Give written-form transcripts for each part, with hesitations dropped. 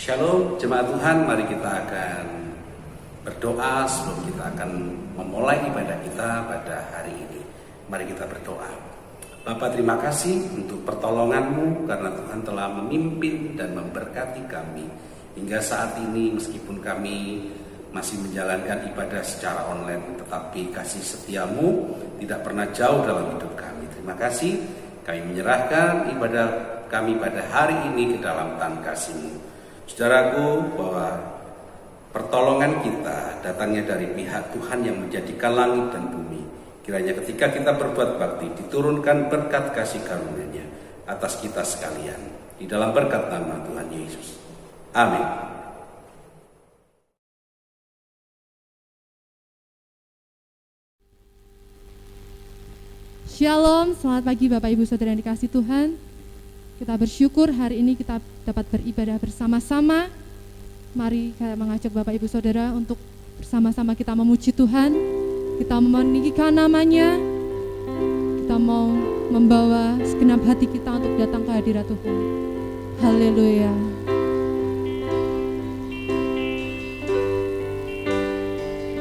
Shalom jemaat Tuhan, mari kita akan berdoa sebelum kita akan memulai ibadah kita pada hari ini. Mari kita berdoa. Bapa, terima kasih untuk pertolongan-Mu karena Tuhan telah memimpin dan memberkati kami hingga saat ini, meskipun kami masih menjalankan ibadah secara online, tetapi kasih setia-Mu tidak pernah jauh dalam hidup kami. Terima kasih, kami menyerahkan ibadah kami pada hari ini ke dalam tangan kasih-Mu. Saudaraku, bahwa pertolongan kita datangnya dari pihak Tuhan yang menjadikan langit dan bumi. Kiranya ketika kita berbuat bakti, diturunkan berkat kasih karunia-Nya atas kita sekalian. Di dalam berkat nama Tuhan Yesus. Amin. Shalom, selamat pagi Bapak Ibu Saudara yang dikasihi Tuhan. Kita bersyukur hari ini kita dapat beribadah bersama-sama. Mari saya mengajak Bapak Ibu Saudara untuk bersama-sama kita memuji Tuhan. Kita meninggikan nama-Nya. Kita mau membawa segenap hati kita untuk datang ke hadirat Tuhan. Haleluya.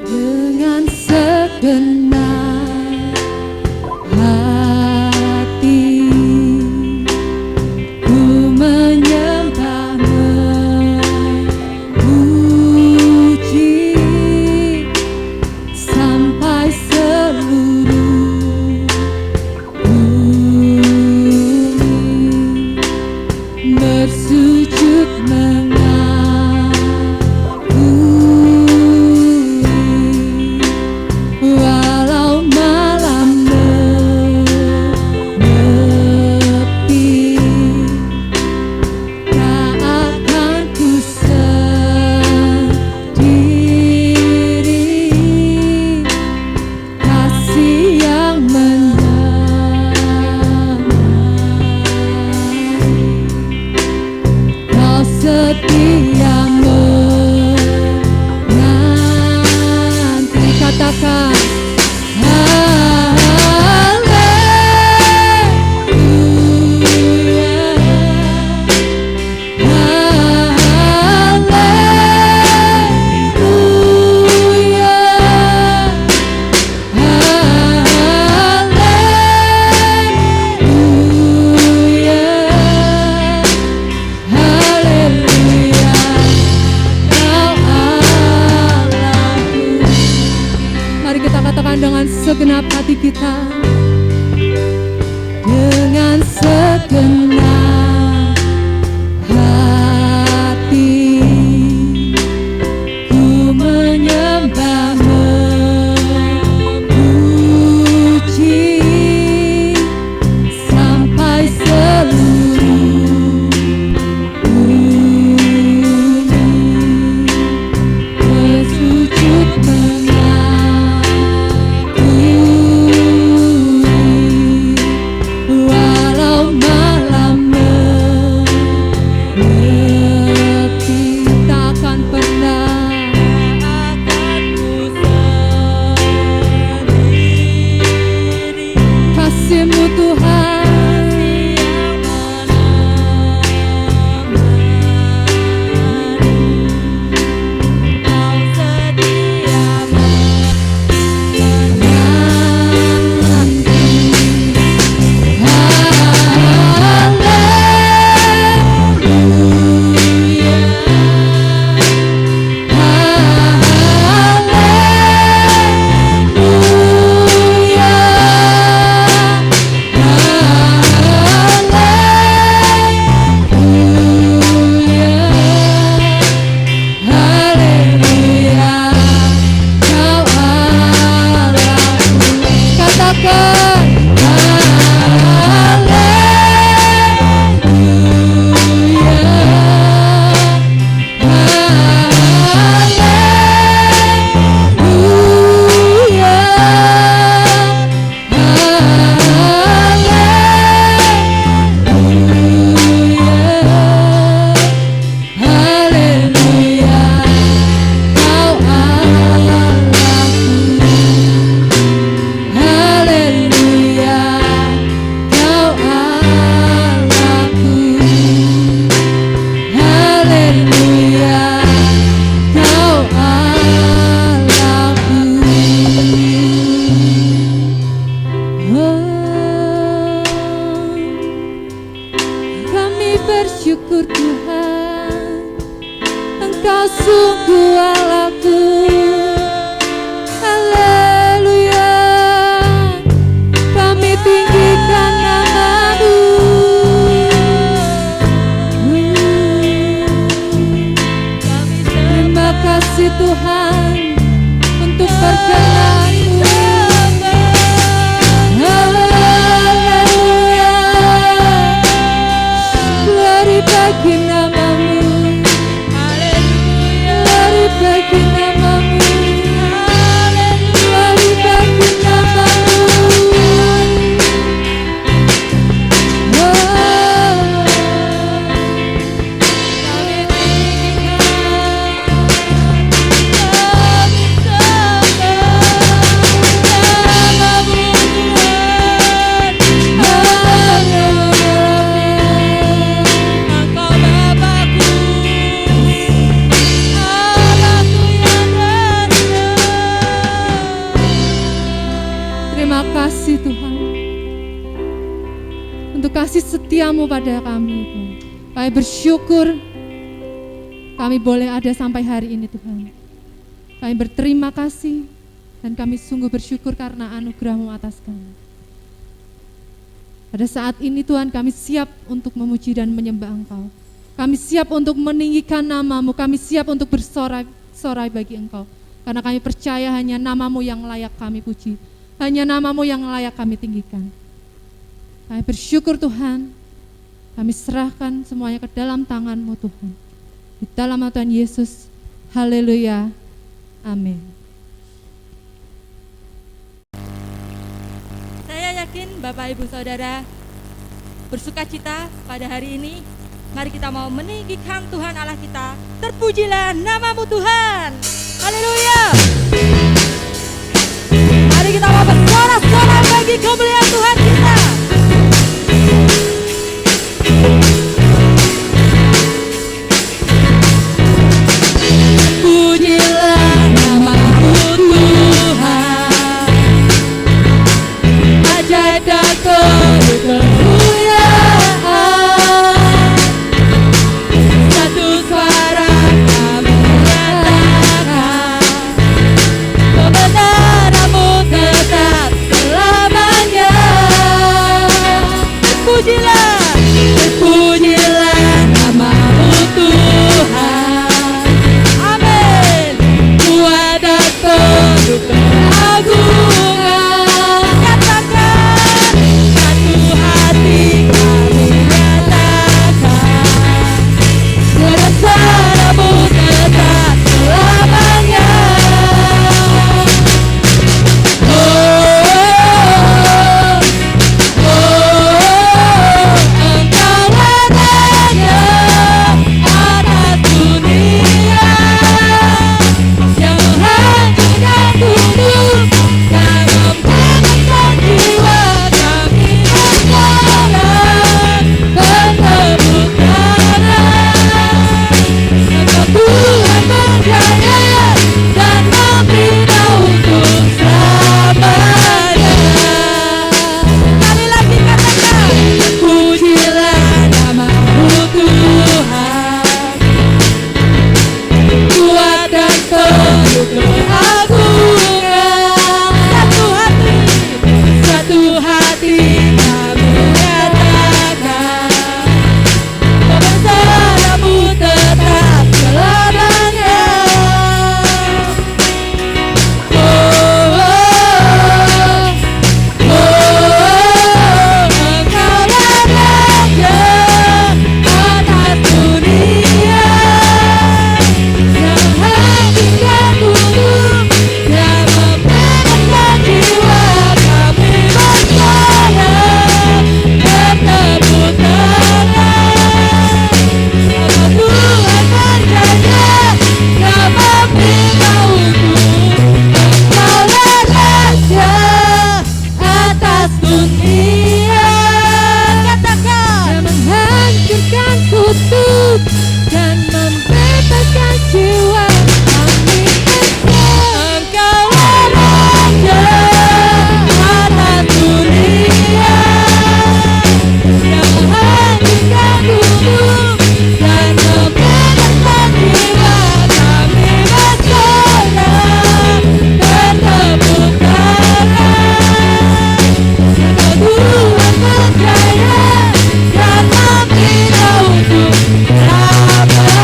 Dengan segenap segenap hati kita, dengan segenap hati ku menyembah memuji sampai seluruh bumi bersujud walau malam Terima kasih Tuhan untuk kasih setiamu pada kami Tuhan. Kami bersyukur kami boleh ada sampai hari ini Tuhan. Kami berterima kasih dan kami sungguh bersyukur karena anugerah-Mu atas kami. Pada saat ini Tuhan kami siap untuk memuji dan menyembah Engkau. Kami siap untuk meninggikan nama-Mu, kami siap untuk bersorai bagi Engkau. Karena kami percaya hanya nama-Mu yang layak kami puji, hanya nama-Mu yang layak kami tinggikan. Kami bersyukur Tuhan, kami serahkan semuanya ke dalam tangan-Mu Tuhan. Di dalam nama Tuhan Yesus, haleluya, amin. Saya yakin Bapak Ibu Saudara bersuka cita pada hari ini. Mari kita mau meninggikan Tuhan Allah kita. Terpujilah nama-Mu Tuhan. Haleluya. Mari kita mau bersorak-sorai bagi kemuliaan Tuhan kita. Pujilah nama-Mu Tuhan. Ajaib dan kemuliaan. Satu suara kami nyatakan, kebenaran-Mu tetap selamanya. Terpujilah, terpujilah nama-Mu Tuhan. Amin. Kuat dan penuh keagungan. Katakan, satu hati kami nyatakan, kuasa-Mu tetap selamanya. Oh, oh, oh, Engkau adanya atas dunia, yang menghancurkan tubuh dan membebaskan jiwa kami berjalan bertepuk tangan. Engkau Tuhan berjaya dan membina untuk selamanya. Sekali lagi katakan, pujilah nama-Mu Tuhan. Kuat dan penuh keagungan. Satu hati kami nyatakan, kebesaran-Mu tetap selamanya. Oh, oh, oh, Engkau adanya atas dunia, yang menghancurkan tubuh dan membebaskan jiwa kami berjalan bertepuk tangan. Engkau Tuhan berjaya dan membina untuk Engkau raja atas dunia. Katakan, yang menghancurkan kutub dan membebaskan jiwa kami berjalan. Engkau raja atas dunia, yang menghancurkan tubuh dan membebaskan jiwa kami berjalan bertepuk tangan. Engkau Tuhan berjaya dan membina untuk selamanya.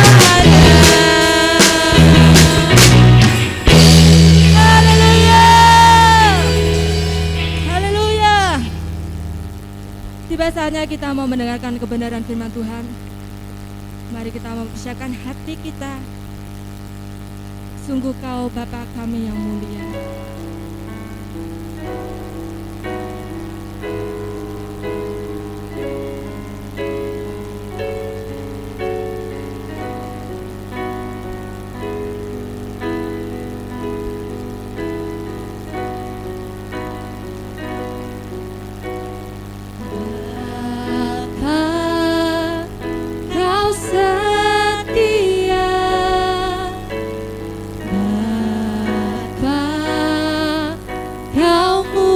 Haleluya. Haleluya. Tiba saatnya kita mau mendengarkan kebenaran firman Tuhan. Mari kita mempersiapkan hati kita. Sungguh Kau Bapa kami yang mulia. Bapa, Kau setia. Bapa, Kau mulia.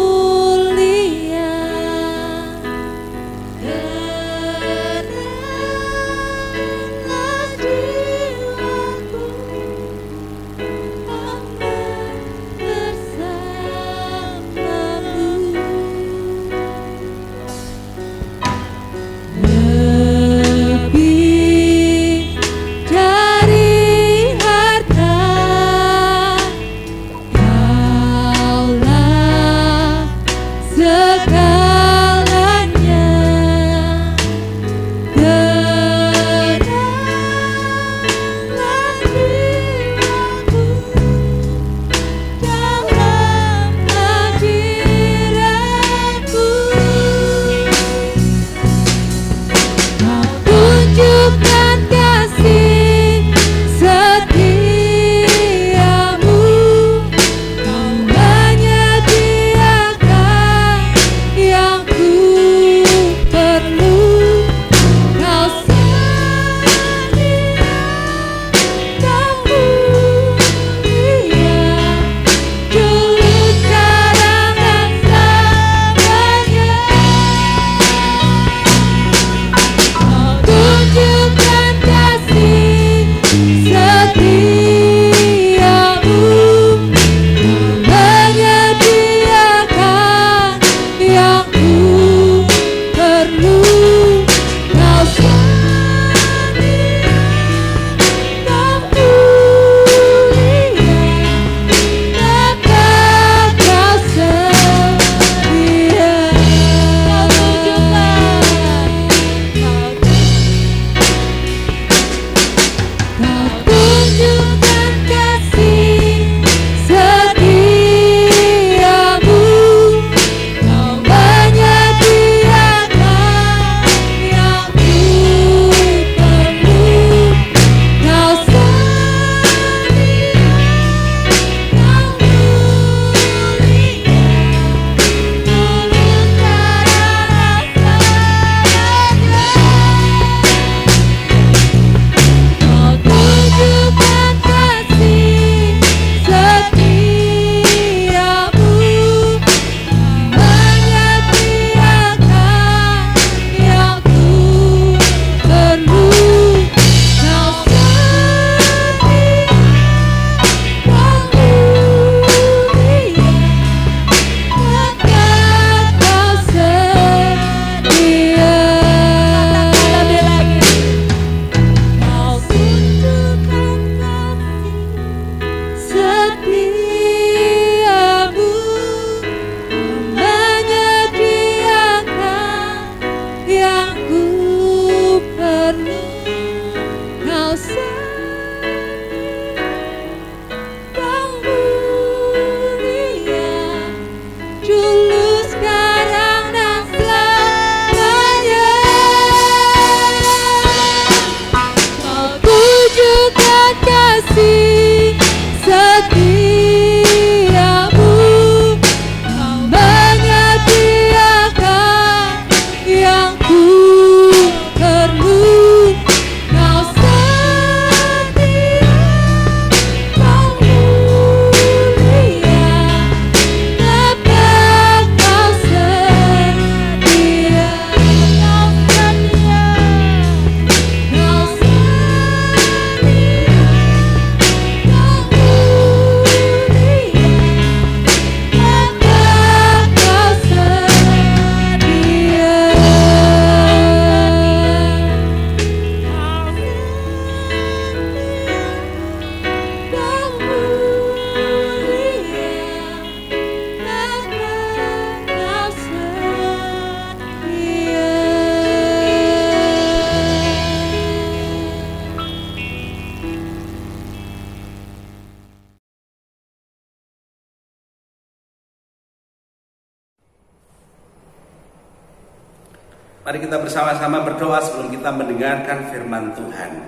Mari kita bersama-sama berdoa sebelum kita mendengarkan firman Tuhan.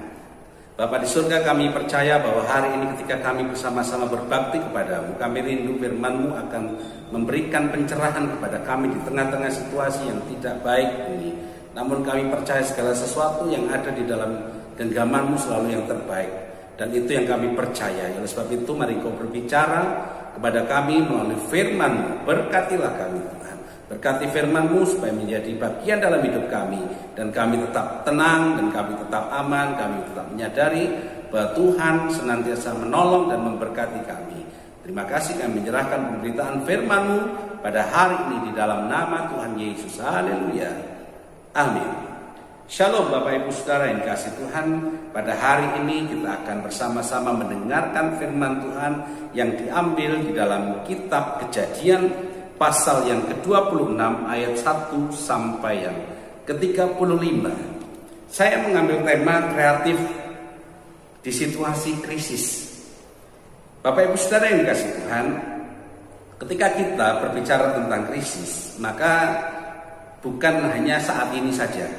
Bapa di surga, kami percaya bahwa hari ini ketika kami bersama-sama berbakti kepadamu, kami rindu firman-Mu akan memberikan pencerahan kepada kami di tengah-tengah situasi yang tidak baik ini. Namun kami percaya segala sesuatu yang ada di dalam genggaman-Mu selalu yang terbaik. Dan itu yang kami percaya. Oleh sebab itu mari Kau berbicara kepada kami melalui firman-Mu. Berkatilah kami Tuhan. Berkati firman-Mu supaya menjadi bagian dalam hidup kami. Dan kami tetap tenang, dan kami tetap aman, kami tetap menyadari bahwa Tuhan senantiasa menolong dan memberkati kami. Terima kasih kami menyerahkan pemberitaan firman-Mu pada hari ini di dalam nama Tuhan Yesus. Haleluya. Amin. Shalom Bapak Ibu Saudara yang dikasihi Tuhan. Pada hari ini kita akan bersama-sama mendengarkan firman Tuhan yang diambil di dalam kitab Kejadian pasal yang ke-26 ayat 1 sampai yang ke-35. Saya mengambil tema kreatif di situasi krisis. Bapak Ibu Saudara yang dikasihi Tuhan, ketika kita berbicara tentang krisis, maka bukan hanya saat ini saja,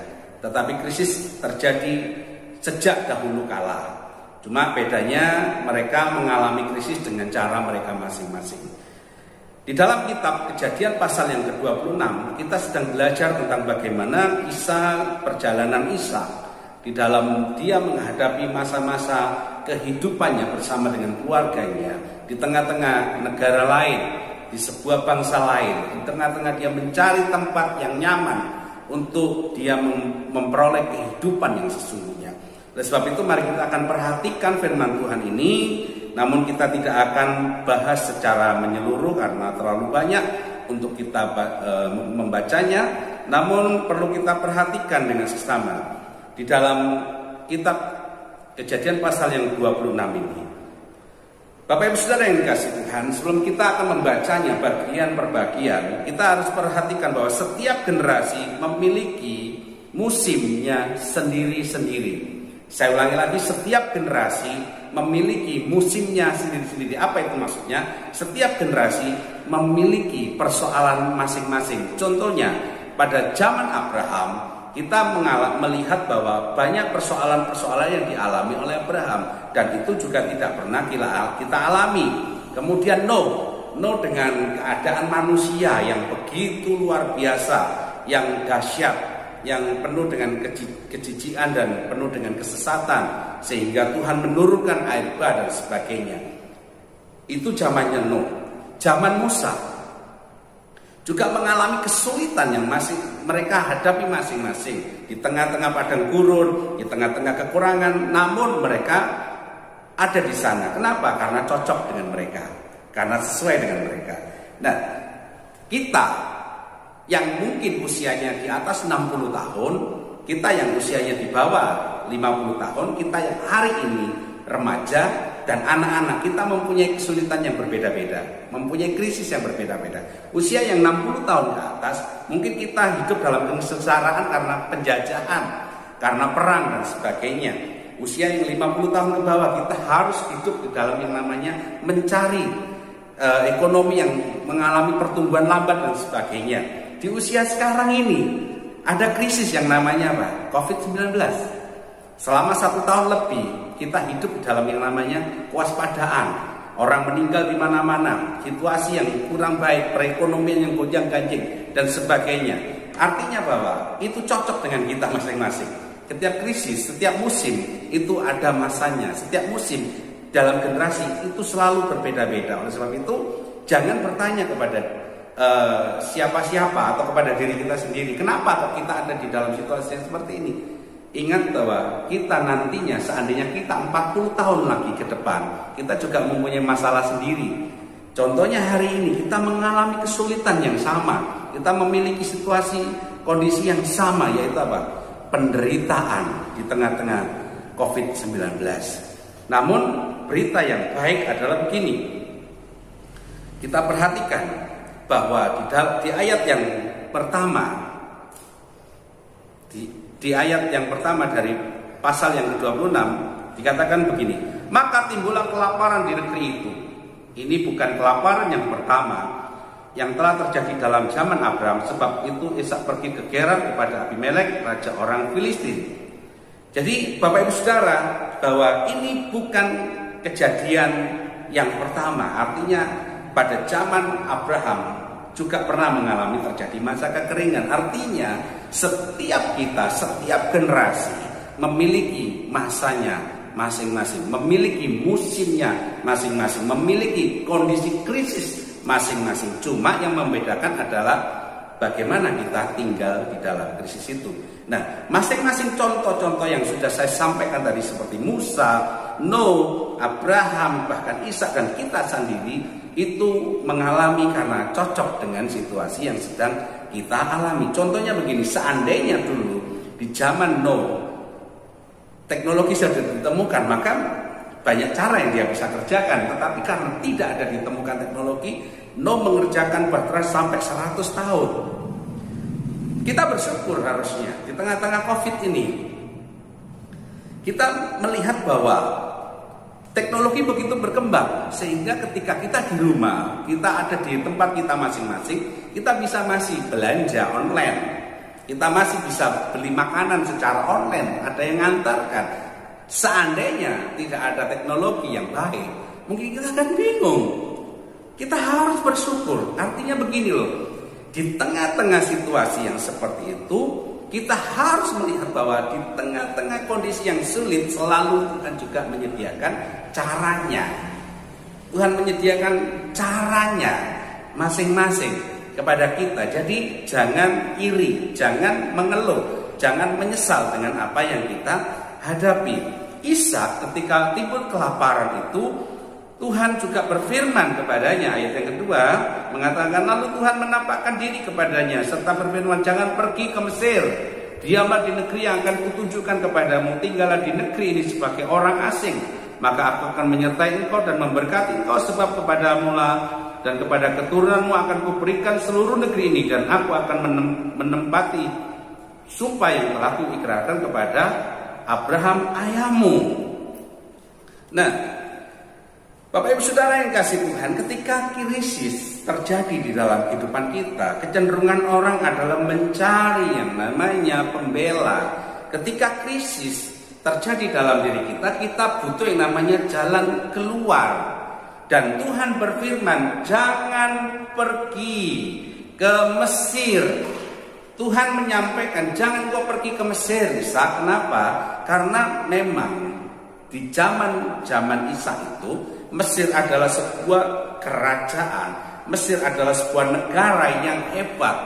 tetapi krisis terjadi sejak dahulu kala. Cuma bedanya mereka mengalami krisis dengan cara mereka masing-masing. Di dalam kitab Kejadian pasal yang ke-26, kita sedang belajar tentang bagaimana kisah perjalanan Ishak di dalam dia menghadapi masa-masa kehidupannya bersama dengan keluarganya di tengah-tengah negara lain, di sebuah bangsa lain, di tengah-tengah dia mencari tempat yang nyaman untuk dia memperoleh kehidupan yang sesungguhnya. Oleh sebab itu mari kita akan perhatikan firman Tuhan ini. Namun kita tidak akan bahas secara menyeluruh karena terlalu banyak untuk kita membacanya. Namun perlu kita perhatikan dengan seksama di dalam kitab Kejadian pasal yang 26 ini. Bapak Ibu Saudara yang dikasihi Tuhan, sebelum kita akan membacanya bagian per bagian, kita harus perhatikan bahwa setiap generasi memiliki musimnya sendiri-sendiri. Saya ulangi lagi, setiap generasi memiliki musimnya sendiri-sendiri. Apa itu maksudnya? Setiap generasi memiliki persoalan masing-masing. Contohnya, pada zaman Abraham, kita melihat bahwa banyak persoalan-persoalan yang dialami oleh Abraham. Dan itu juga tidak pernah kita alami. Kemudian Nuh dengan keadaan manusia yang begitu luar biasa, yang dahsyat, yang penuh dengan kejijikan dan penuh dengan kesesatan, sehingga Tuhan menurunkan air bah dan sebagainya. Itu zamannya Nuh. Zaman Musa juga mengalami kesulitan yang masih mereka hadapi masing-masing di tengah-tengah padang gurun, di tengah-tengah kekurangan, namun mereka ada di sana. Kenapa? Karena cocok dengan mereka, karena sesuai dengan mereka. Nah, kita yang mungkin usianya di atas 60 tahun, kita yang usianya di bawah 50 tahun, kita yang hari ini remaja dan anak-anak, kita mempunyai kesulitan yang berbeda-beda, mempunyai krisis yang berbeda-beda. Usia yang 60 tahun ke atas, mungkin kita hidup dalam kesengsaraan karena penjajahan, karena perang dan sebagainya. Usia yang 50 tahun ke bawah, kita harus hidup di dalam yang namanya mencari ekonomi yang mengalami pertumbuhan lambat dan sebagainya. Di usia sekarang ini ada krisis yang namanya apa? COVID-19. Selama 1 tahun lebih kita hidup dalam yang namanya kewaspadaan. Orang meninggal di mana-mana, situasi yang kurang baik, perekonomian yang gonjang-ganjing dan sebagainya. Artinya bahwa itu cocok dengan kita masing-masing. Setiap krisis, setiap musim itu ada masanya. Setiap musim dalam generasi itu selalu berbeda-beda. Oleh sebab itu jangan bertanya kepada siapa-siapa atau kepada diri kita sendiri, kenapa kok kita ada di dalam situasi yang seperti ini. Ingat bahwa kita nantinya, seandainya kita 40 tahun lagi ke depan, kita juga mempunyai masalah sendiri. Contohnya hari ini kita mengalami kesulitan yang sama, kita memiliki situasi, kondisi yang sama, yaitu apa? Penderitaan di tengah-tengah COVID-19. Namun berita yang baik adalah begini, kita perhatikan bahwa di ayat yang pertama, di ayat yang pertama dari pasal yang ke-26 dikatakan begini, maka timbullah kelaparan di negeri itu. Ini bukan kelaparan yang pertama. yang telah terjadi dalam zaman Abraham. Sebab itu Ishak pergi ke Gerar kepada Abimelek, raja orang Filistin. Jadi Bapak Ibu Saudara, bahwa ini bukan kejadian yang pertama. Artinya pada zaman Abraham juga pernah mengalami terjadi masa kekeringan. Artinya setiap kita, setiap generasi memiliki masanya masing-masing, memiliki musimnya masing-masing, memiliki kondisi krisis masing-masing. Cuma yang membedakan adalah bagaimana kita tinggal di dalam krisis itu. Nah, masing-masing contoh-contoh yang sudah saya sampaikan tadi seperti Musa, Nuh, Abraham, bahkan Ishak dan kita sendiri itu mengalami karena cocok dengan situasi yang sedang kita alami. Contohnya begini, seandainya dulu di zaman Nuh teknologi sudah ditemukan, maka banyak cara yang dia bisa kerjakan. Tetapi karena tidak ada ditemukan teknologi, Nuh mengerjakan berteras sampai 100 tahun. Kita bersyukur harusnya di tengah-tengah COVID ini kita melihat bahwa teknologi begitu berkembang sehingga ketika kita di rumah, kita ada di tempat kita masing-masing, kita bisa masih belanja online, kita masih bisa beli makanan secara online, ada yang ngantarkan. Seandainya tidak ada teknologi yang baik, mungkin kita akan bingung. Kita harus bersyukur. Artinya begini loh, di tengah-tengah situasi yang seperti itu, kita harus melihat bahwa di tengah-tengah kondisi yang sulit selalu Tuhan juga menyediakan caranya. Tuhan menyediakan caranya masing-masing kepada kita. Jadi jangan iri, jangan mengeluh, jangan menyesal dengan apa yang kita hadapi. Ishak ketika timbul kelaparan itu, Tuhan juga berfirman kepadanya. Ayat yang kedua mengatakan, lalu Tuhan menampakkan diri kepadanya serta berfirman, jangan pergi ke Mesir, diamlah di negeri yang akan kutunjukkan kepadamu, tinggallah di negeri ini sebagai orang asing, maka aku akan menyertai engkau dan memberkati engkau, sebab kepadamu lah dan kepada keturunanmu akan kuberikan seluruh negeri ini, dan aku akan menempati sumpah yang telah kuikrarkan kepada Abraham ayahmu. Nah, Bapak Ibu Saudara yang kasih Tuhan, ketika krisis terjadi di dalam kehidupan kita, kecenderungan orang adalah mencari yang namanya pembela. Ketika krisis terjadi dalam diri kita, kita butuh yang namanya jalan keluar. Dan Tuhan berfirman, jangan pergi ke Mesir. Tuhan menyampaikan, jangan kau pergi ke Mesir. Ishak, kenapa? Karena memang di zaman Ishak itu, Mesir adalah sebuah kerajaan. Mesir adalah sebuah negara yang hebat,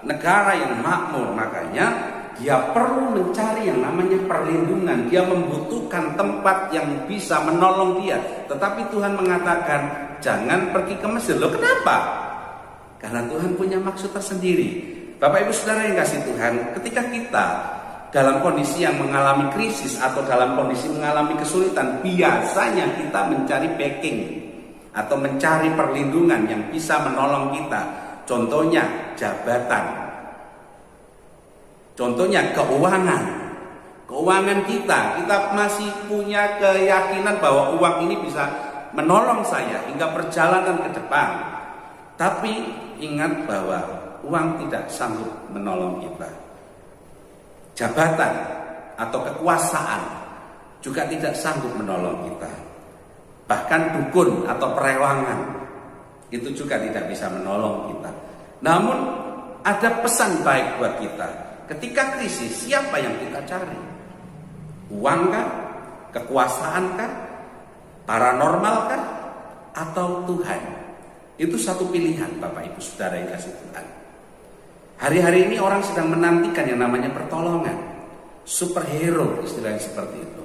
negara yang makmur. Makanya dia perlu mencari yang namanya perlindungan. Dia membutuhkan tempat yang bisa menolong dia. Tetapi Tuhan mengatakan, jangan pergi ke Mesir. Loh, kenapa? Karena Tuhan punya maksud tersendiri. Bapak Ibu Saudara yang kasih Tuhan, ketika kita dalam kondisi yang mengalami krisis atau dalam kondisi mengalami kesulitan, biasanya kita mencari backing atau mencari perlindungan yang bisa menolong kita. Contohnya jabatan, contohnya keuangan kita masih punya keyakinan bahwa uang ini bisa menolong saya hingga perjalanan ke depan. Tapi ingat bahwa uang tidak sanggup menolong kita. Jabatan atau kekuasaan juga tidak sanggup menolong kita. Bahkan dukun atau perewangan itu juga tidak bisa menolong kita. Namun ada pesan baik buat kita. Ketika krisis, siapa yang kita cari? Uang kah? Kekuasaan kah? Paranormal kah? Atau Tuhan? Itu satu pilihan, Bapak Ibu Saudara yang kasih Tuhan. Hari-hari ini orang sedang menantikan yang namanya pertolongan, superhero istilahnya seperti itu.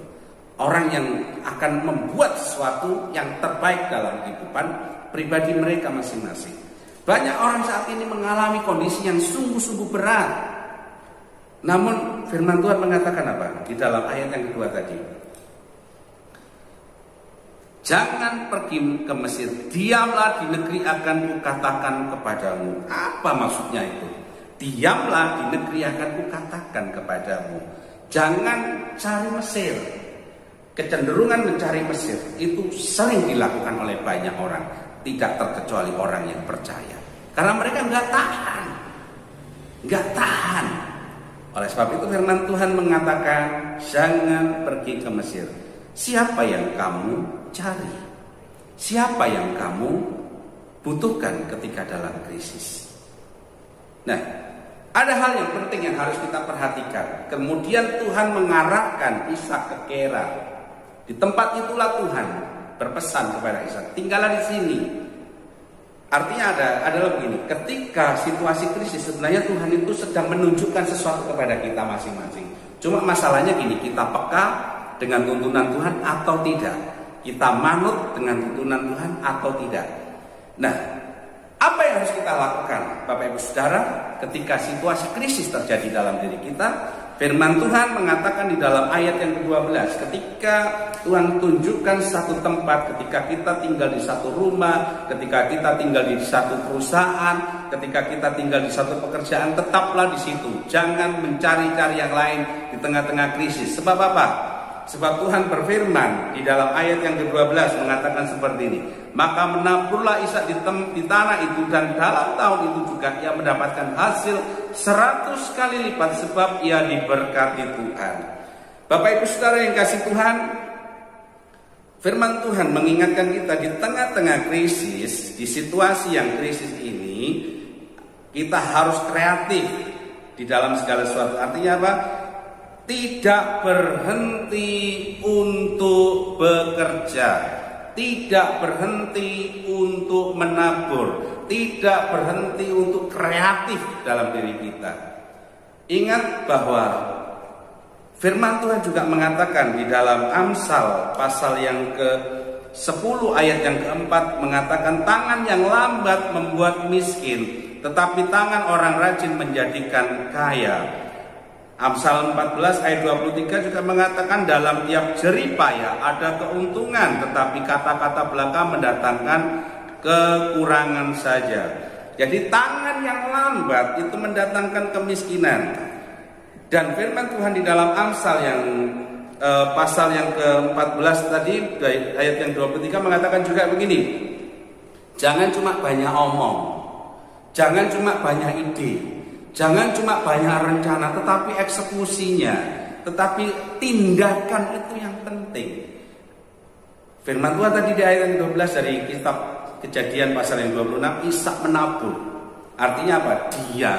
Orang yang akan membuat sesuatu yang terbaik dalam kehidupan pribadi mereka masing-masing. Banyak orang saat ini mengalami kondisi yang sungguh-sungguh berat. Namun firman Tuhan mengatakan apa? Di dalam ayat yang kedua tadi, jangan pergi ke Mesir, diamlah di negeri akan kukatakan kepadamu. Apa maksudnya itu? Diamlah di negeri akan kukatakan kepadamu. Jangan cari Mesir. Kecenderungan mencari Mesir itu sering dilakukan oleh banyak orang, tidak terkecuali orang yang percaya. Karena mereka nggak tahan. Oleh sebab itu firman Tuhan mengatakan, jangan pergi ke Mesir. Siapa yang kamu cari? Siapa yang kamu butuhkan ketika dalam krisis? Nah, ada hal yang penting yang harus kita perhatikan. Kemudian Tuhan mengarahkan Ishak ke Gerar. Di tempat itulah Tuhan berpesan kepada Ishak, tinggallah di sini. Artinya adalah begini, ketika situasi krisis sebenarnya Tuhan itu sedang menunjukkan sesuatu kepada kita masing-masing. Cuma masalahnya gini, kita peka dengan tuntunan Tuhan atau tidak? Kita manut dengan tuntunan Tuhan atau tidak? Nah, apa yang harus kita lakukan Bapak Ibu Saudara ketika situasi krisis terjadi dalam diri kita? Firman Tuhan mengatakan di dalam ayat yang ke-12, ketika Tuhan tunjukkan satu tempat, ketika kita tinggal di satu rumah, ketika kita tinggal di satu perusahaan, ketika kita tinggal di satu pekerjaan, tetaplah di situ. Jangan mencari-cari yang lain di tengah-tengah krisis. Sebab apa? Sebab Tuhan berfirman di dalam ayat yang ke-12 mengatakan seperti ini. Maka menaburlah Ishak di tanah itu, dan dalam tahun itu juga ia mendapatkan hasil 100 kali lipat, sebab ia diberkati Tuhan. Bapak Ibu Saudara yang kasih Tuhan, firman Tuhan mengingatkan kita di tengah-tengah krisis, di situasi yang krisis ini, kita harus kreatif di dalam segala sesuatu. Artinya apa? Tidak berhenti untuk bekerja, tidak berhenti untuk menabur, tidak berhenti untuk kreatif dalam diri kita. Ingat bahwa firman Tuhan juga mengatakan di dalam Amsal pasal yang ke-10 ayat yang ke-4 mengatakan, tangan yang lambat membuat miskin, tetapi tangan orang rajin menjadikan kaya. Amsal 14 ayat 23 juga mengatakan, dalam tiap jerih payah ada keuntungan, tetapi kata-kata belaka mendatangkan kekurangan saja. Jadi tangan yang lambat itu mendatangkan kemiskinan. Dan firman Tuhan di dalam Amsal yang pasal yang ke-14 tadi ayat yang 23 mengatakan juga begini, jangan cuma banyak omong, jangan cuma banyak ide, jangan cuma banyak rencana, tetapi eksekusinya, tetapi tindakan itu yang penting. Firman Tuhan tadi di ayat yang 12 dari kitab Kejadian pasal yang 26, Ishak menabur. Artinya apa? Dia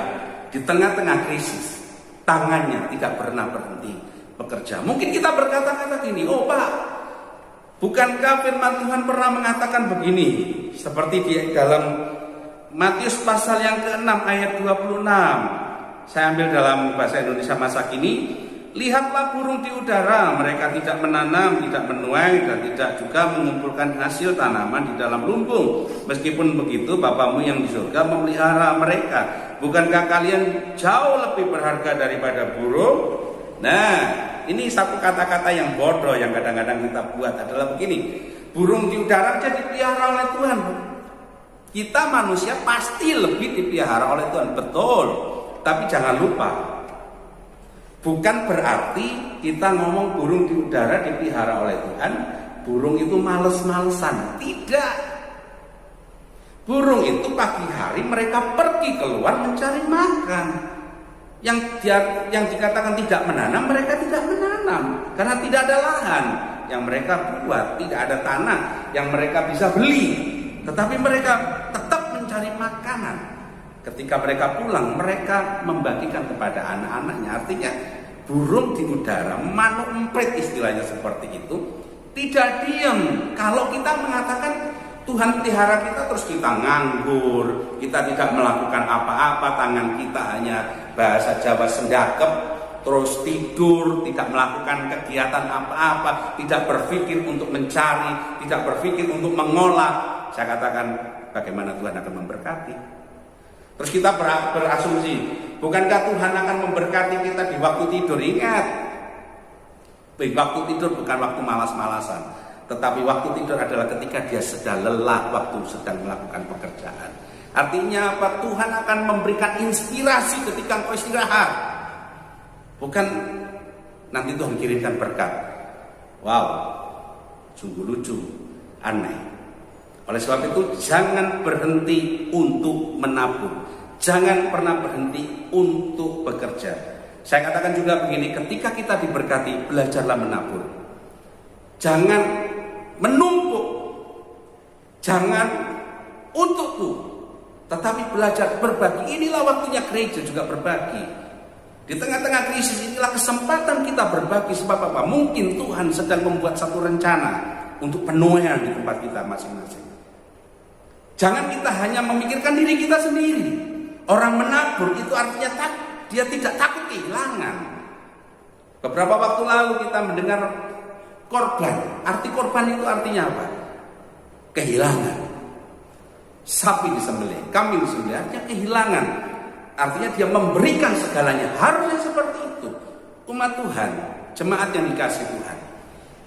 di tengah-tengah krisis, tangannya tidak pernah berhenti bekerja. Mungkin kita berkata-kata gini, oh Pak, bukankah firman Tuhan pernah mengatakan begini? Seperti di dalam Matius pasal yang ke-6 ayat 26. Saya ambil dalam bahasa Indonesia masa kini. Lihatlah burung di udara, mereka tidak menanam, tidak menuai, dan tidak juga mengumpulkan hasil tanaman di dalam lumbung. Meskipun begitu, Bapamu yang di surga memelihara mereka. Bukankah kalian jauh lebih berharga daripada burung? Nah, ini satu kata-kata yang bodoh yang kadang-kadang kita buat adalah begini. Burung di udara jadi dipelihara oleh Tuhan. Kita manusia pasti lebih dipelihara oleh Tuhan, betul. Tapi jangan lupa, bukan berarti kita ngomong burung di udara dipelihara oleh Tuhan, burung itu males-malesan. Tidak. Burung itu pagi hari mereka pergi keluar mencari makan. Yang dikatakan tidak menanam, mereka tidak menanam karena tidak ada lahan yang mereka buat, tidak ada tanah yang mereka bisa beli. Tetapi mereka tetap mencari makanan. Ketika mereka pulang, mereka membagikan kepada anak-anaknya. Artinya burung di udara, manuk emprit istilahnya seperti itu, tidak diam. Kalau kita mengatakan Tuhan pelihara kita terus kita nganggur, kita tidak melakukan apa-apa, tangan kita hanya bahasa Jawa sendakep, terus tidur, tidak melakukan kegiatan apa-apa, tidak berpikir untuk mencari, tidak berpikir untuk mengolah. Saya katakan, bagaimana Tuhan akan memberkati? Terus kita berasumsi, bukankah Tuhan akan memberkati kita di waktu tidur? Ingat, waktu tidur bukan waktu malas-malasan, tetapi waktu tidur adalah ketika dia sedang lelah, waktu sedang melakukan pekerjaan. Artinya apa? Tuhan akan memberikan inspirasi ketika engkau istirahat. Bukan nanti Tuhan kirimkan berkat. Wow, sungguh lucu, aneh. Oleh sebab itu jangan berhenti untuk menabung. Jangan pernah berhenti untuk bekerja. Saya katakan juga begini, ketika kita diberkati, belajarlah menabur. Jangan menumpuk. Jangan untukku, tetapi belajar berbagi. Inilah waktunya gereja juga berbagi. Di tengah-tengah krisis inilah kesempatan kita berbagi. Sebab apa? Mungkin Tuhan sedang membuat satu rencana untuk penuaian di tempat kita masing-masing. Jangan kita hanya memikirkan diri kita sendiri. Orang menabur itu artinya dia tidak takut kehilangan. Beberapa waktu lalu kita mendengar korban. Arti korban itu artinya apa? Kehilangan. Sapi disembelih, kambing disembelih, artinya kehilangan. Artinya dia memberikan segalanya. Harusnya seperti itu. Umat Tuhan, jemaat yang dikasihi Tuhan,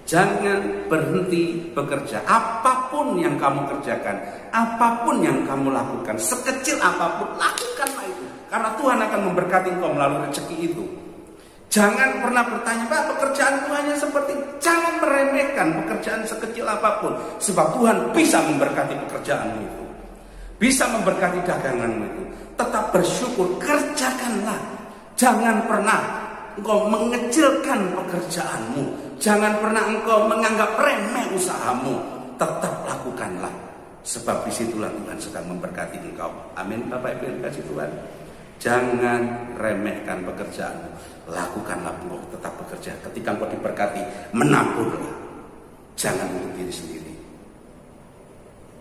jangan berhenti bekerja. Apapun yang kamu kerjakan, apapun yang kamu lakukan, sekecil apapun, lakukanlah itu. Karena Tuhan akan memberkati engkau melalui rezeki itu. Jangan pernah bertanya, Pak, pekerjaan Tuhannya seperti. Jangan meremehkan pekerjaan sekecil apapun. Sebab Tuhan bisa memberkati pekerjaanmu itu. Bisa memberkati daganganmu itu. Tetap bersyukur, kerjakanlah. Jangan pernah engkau mengecilkan pekerjaanmu. Jangan pernah engkau menganggap remeh usahamu. Tetap lakukanlah. Sebab disitulah Tuhan sedang memberkati engkau. Amin, Bapak Ibu yang dikasihi Tuhan. Jangan remehkan pekerjaanmu. Lakukanlah engkau tetap bekerja. Ketika engkau diberkati, menaburlah. Jangan untuk diri sendiri.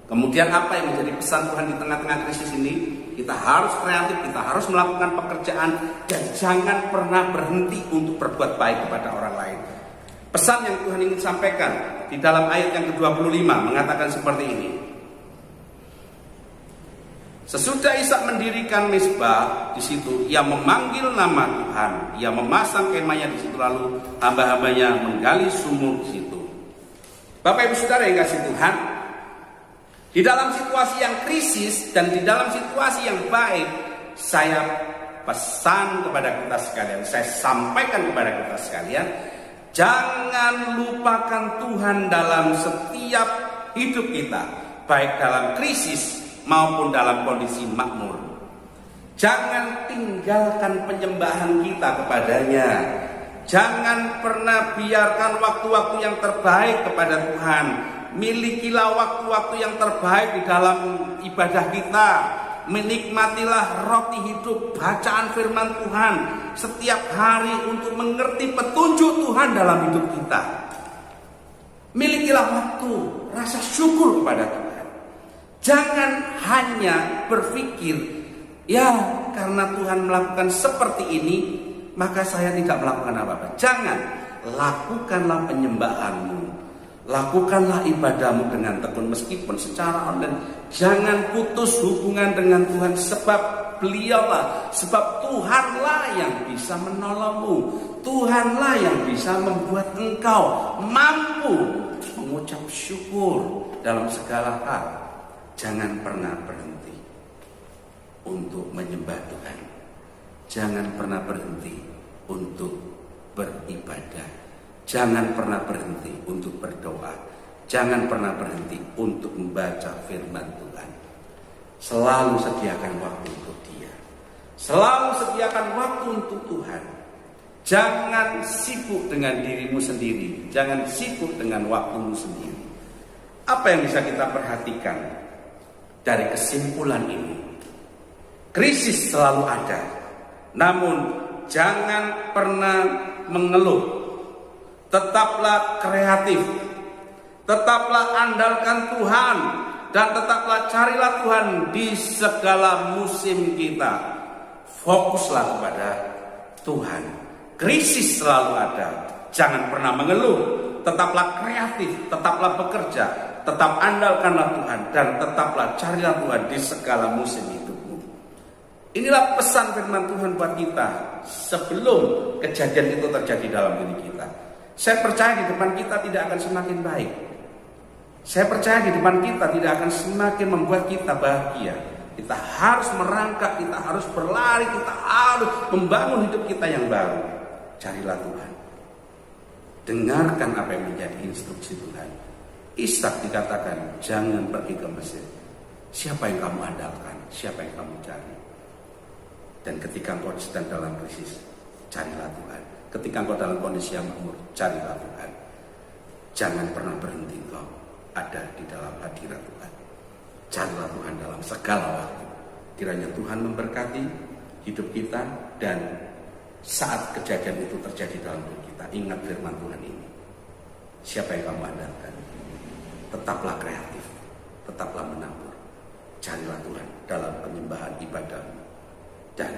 Kemudian apa yang menjadi pesan Tuhan di tengah-tengah krisis ini? Kita harus kreatif, kita harus melakukan pekerjaan. Dan jangan pernah berhenti untuk berbuat baik kepada orang lain. Pesan yang Tuhan ingin sampaikan di dalam ayat yang ke-25 mengatakan seperti ini. Sesudah Ishak mendirikan mezbah di situ, ia memanggil nama Tuhan, ia memasang kemahnya di situ, lalu hamba-hambanya menggali sumur di situ. Bapak Ibu Saudara yang kasih Tuhan, di dalam situasi yang krisis dan di dalam situasi yang baik, saya pesan kepada kita sekalian, saya sampaikan kepada kita sekalian, jangan lupakan Tuhan dalam setiap hidup kita, baik dalam krisis maupun dalam kondisi makmur. Jangan tinggalkan penyembahan kita kepadanya. Jangan pernah biarkan waktu-waktu yang terbaik kepada Tuhan. Milikilah waktu-waktu yang terbaik di dalam ibadah kita. Menikmatilah roti hidup, bacaan firman Tuhan setiap hari untuk mengerti petunjuk Tuhan dalam hidup kita. Milikilah waktu, rasa syukur kepada Tuhan. Jangan hanya berpikir, ya karena Tuhan melakukan seperti ini, maka saya tidak melakukan apa-apa. Jangan, lakukanlah penyembahanmu. Lakukanlah ibadahmu dengan tekun meskipun secara online. Jangan putus hubungan dengan Tuhan, sebab Beliaulah, sebab Tuhanlah yang bisa menolongmu. Tuhanlah yang bisa membuat engkau mampu mengucap syukur dalam segala hal. Jangan pernah berhenti untuk menyembah Tuhan. Jangan pernah berhenti untuk beribadah. Jangan pernah berhenti untuk berdoa. Jangan pernah berhenti untuk membaca firman Tuhan. Selalu sediakan waktu untuk Dia. Selalu sediakan waktu untuk Tuhan. Jangan sibuk dengan dirimu sendiri. Jangan sibuk dengan waktumu sendiri. Apa yang bisa kita perhatikan dari kesimpulan ini? Krisis selalu ada, namun jangan pernah mengeluh. Tetaplah kreatif, tetaplah andalkan Tuhan, dan tetaplah carilah Tuhan di segala musim kita. Fokuslah kepada Tuhan. Krisis selalu ada, jangan pernah mengeluh. Tetaplah kreatif, tetaplah bekerja, tetap andalkanlah Tuhan, dan tetaplah carilah Tuhan di segala musim hidupmu. Inilah pesan firman Tuhan buat kita sebelum kejadian itu terjadi dalam diri kita. Saya percaya di depan kita tidak akan semakin baik. Saya percaya di depan kita tidak akan semakin membuat kita bahagia. Kita harus merangkak, kita harus berlari, kita harus membangun hidup kita yang baru. Carilah Tuhan. Dengarkan apa yang menjadi instruksi Tuhan. Ishak dikatakan, jangan pergi ke Mesir. Siapa yang kamu andalkan? Siapa yang kamu cari? Dan ketika engkau sedang dalam krisis, carilah Tuhan. Ketika engkau dalam kondisi yang makmur, carilah Tuhan. Jangan pernah berhenti engkau ada di dalam hadirat Tuhan. Carilah Tuhan dalam segala waktu. Kiranya Tuhan memberkati hidup kita, dan saat kejadian itu terjadi dalam hidup kita, ingat firman Tuhan ini. Siapa yang kamu andalkan? Tetaplah kreatif, tetaplah menabur. Carilah Tuhan dalam penyembahan ibadahmu, dan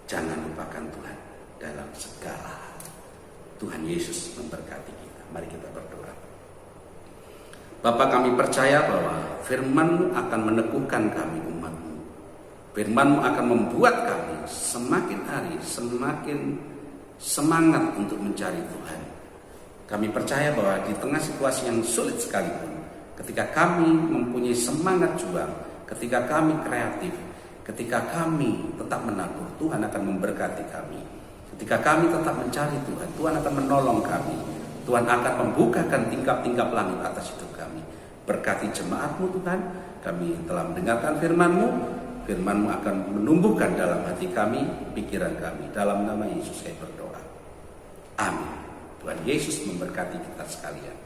jangan lupakan Tuhan dalam segala hal. Tuhan Yesus memberkati kita. Mari kita berdoa. Bapa, kami percaya bahwa firman-Mu akan meneguhkan kami umat-Mu. Firman-Mu akan membuat kami semakin hari semakin semangat untuk mencari Tuhan. Kami percaya bahwa di tengah situasi yang sulit sekalipun, ketika kami mempunyai semangat juang, ketika kami kreatif, ketika kami tetap menabur, Tuhan akan memberkati kami. Ketika kami tetap mencari Tuhan, Tuhan akan menolong kami. Tuhan akan membukakan tingkap-tingkap langit atas hidup kami. Berkati jemaat-Mu Tuhan, kami telah mendengarkan firman-Mu. Firman-Mu akan menumbuhkan dalam hati kami, pikiran kami. Dalam nama Yesus saya berdoa. Amin. Tuhan Yesus memberkati kita sekalian.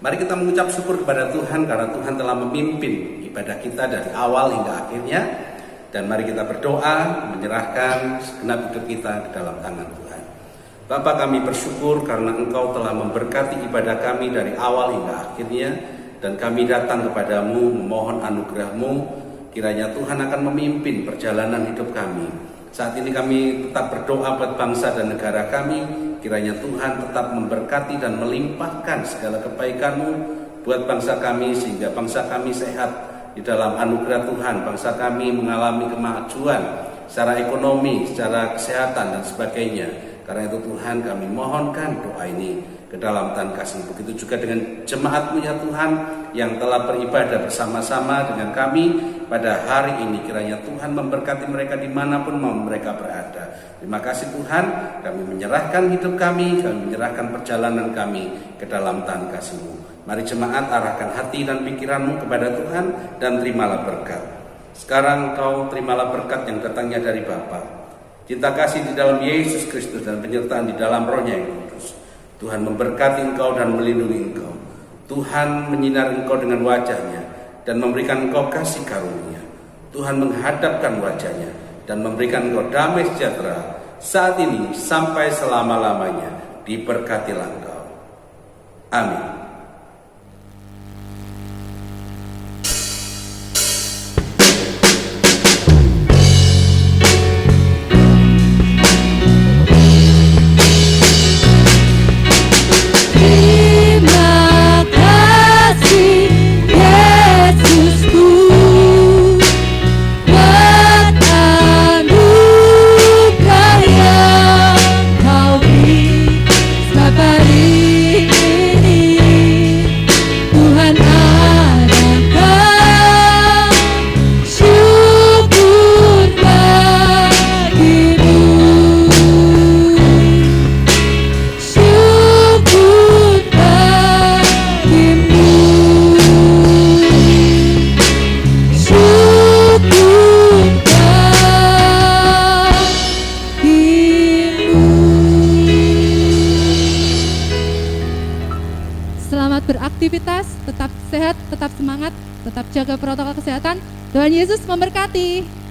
Mari kita mengucap syukur kepada Tuhan karena Tuhan telah memimpin ibadah kita dari awal hingga akhirnya. Dan mari kita berdoa menyerahkan segenap hidup kita ke dalam tangan Tuhan. Bapa, kami bersyukur karena Engkau telah memberkati ibadah kami dari awal hingga akhirnya. Dan kami datang kepadamu memohon anugerah-Mu. Kiranya Tuhan akan memimpin perjalanan hidup kami. Saat ini kami tetap berdoa buat bangsa dan negara kami. Kiranya Tuhan tetap memberkati dan melimpahkan segala kebaikan-Mu buat bangsa kami, sehingga bangsa kami sehat di dalam anugerah Tuhan. Bangsa kami mengalami kemajuan secara ekonomi, secara kesehatan dan sebagainya. Karena itu Tuhan, kami mohonkan doa ini ke dalam Tuhan kasih. Begitu juga dengan jemaat-Mu ya Tuhan, yang telah beribadah bersama-sama dengan kami pada hari ini. Kiranya Tuhan memberkati mereka dimanapun mereka berada. Terima kasih Tuhan, kami menyerahkan hidup kami menyerahkan perjalanan kami ke dalam Tuhan kasih-Mu. Mari jemaat, arahkan hati dan pikiran-Mu kepada Tuhan dan terimalah berkat. Sekarang Kau terimalah berkat yang datangnya dari Bapa, cinta kasih di dalam Yesus Kristus dan penyertaan di dalam Roh-Nya yang kudus. Tuhan memberkati engkau dan melindungi engkau. Tuhan menyinari engkau dengan wajah-Nya dan memberikan engkau kasih karunia. Tuhan menghadapkan wajah-Nya dan memberikan engkau damai sejahtera saat ini sampai selama-lamanya. Diberkatilah engkau. Amin. Beraktivitas, tetap sehat, tetap semangat, tetap jaga protokol kesehatan. Tuhan Yesus memberkati.